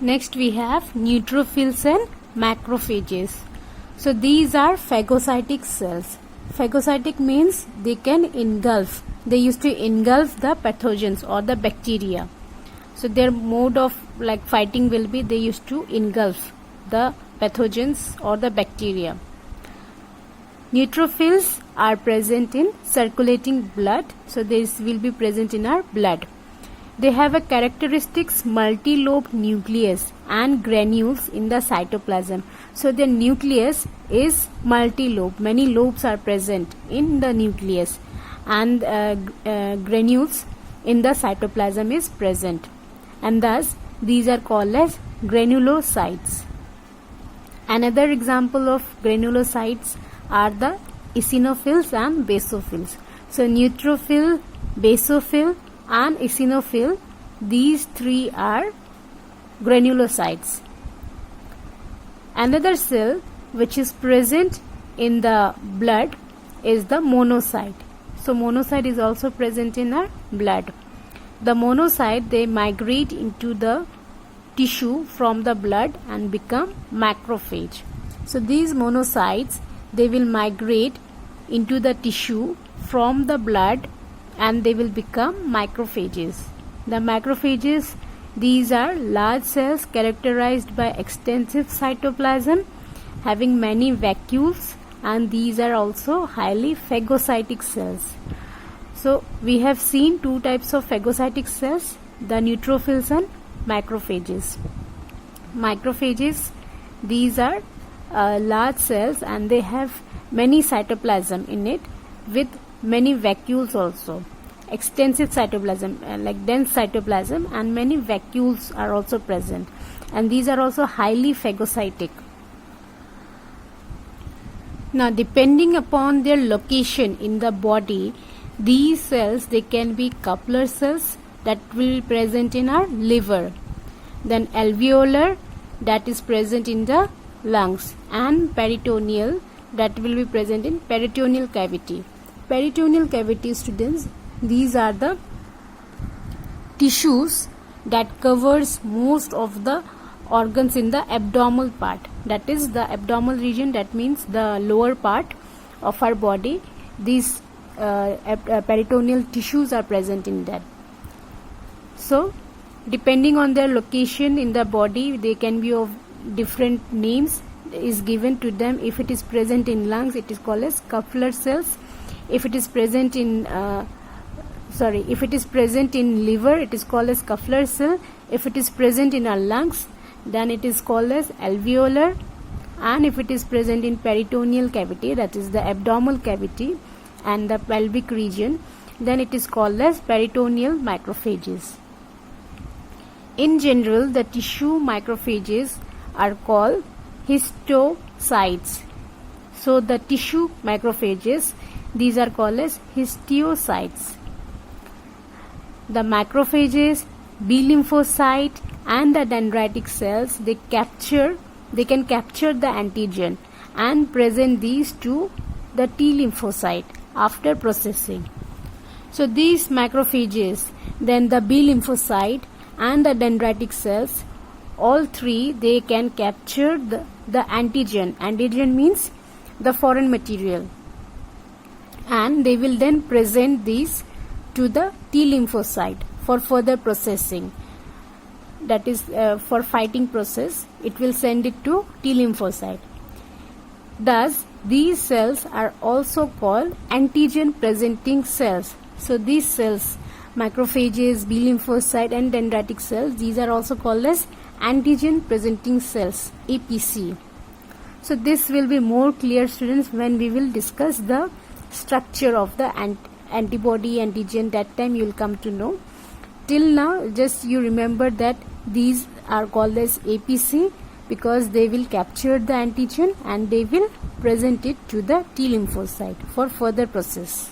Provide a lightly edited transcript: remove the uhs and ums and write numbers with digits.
Next we have neutrophils and macrophages. So these are phagocytic cells. Phagocytic means they can engulf. They used to engulf the pathogens or the bacteria. So their mode of fighting will be they used to engulf the pathogens or the bacteria. Neutrophils are present in circulating blood. So this will be present in our blood. They have a characteristic multi-lobed nucleus and granules in the cytoplasm. So the nucleus is multi-lobed. Many lobes are present in the nucleus, and granules in the cytoplasm is present, and thus these are called as granulocytes. Another example of granulocytes are the eosinophils and basophils. So neutrophil, basophil and eosinophil, these three are granulocytes. Another cell which is present in the blood is the monocyte. So monocyte is also present in our blood. The monocyte, they migrate into the tissue from the blood and become macrophage. So these monocytes, they will migrate into the tissue from the blood and they will become macrophages. The macrophages, these are large cells characterized by extensive cytoplasm having many vacuoles, and these are also highly phagocytic cells. So we have seen two types of phagocytic cells, the neutrophils and macrophages. Macrophages, these are large cells and they have many cytoplasm in it with many vacuoles also. Extensive cytoplasm, like dense cytoplasm, and many vacuoles are also present, and these are also highly phagocytic. Now depending upon their location in the body, these cells, they can be Kupffer cells that will be present in our liver, then alveolar that is present in the lungs, and peritoneal that will be present in peritoneal cavity. Peritoneal cavity, students, these are the tissues that covers most of the organs in the abdominal part. That is the abdominal region, that means the lower part of our body. These peritoneal tissues are present in that. So depending on their location in the body, they can be of different names is given to them. If it is present in lungs, it is called as Kupffer cells. If it is present in if it is present in liver, it is called as Kupffer cell. If it is present in our lungs, then it is called as alveolar. And if it is present in peritoneal cavity, that is the abdominal cavity and the pelvic region, then it is called as peritoneal macrophages. In general, the tissue macrophages are called histocytes. So the tissue macrophages, these are called as histiocytes. The macrophages, B lymphocyte and the dendritic cells, they can capture the antigen and present these to the T lymphocyte after processing. So these macrophages, then the B lymphocyte and the dendritic cells, all three, they can capture the antigen. Antigen means the foreign material, and they will then present these to the T lymphocyte for further processing. That is for fighting process, it will send it to T lymphocyte. Thus these cells are also called antigen presenting cells. So these cells, macrophages, B lymphocyte and dendritic cells, these are also called as antigen presenting cells, APC. So this will be more clear, students, when we will discuss the structure of the antibody antigen. That time you will come to know. Till now, just you remember that these are called as APC because they will capture the antigen and they will present it to the T lymphocyte for further process.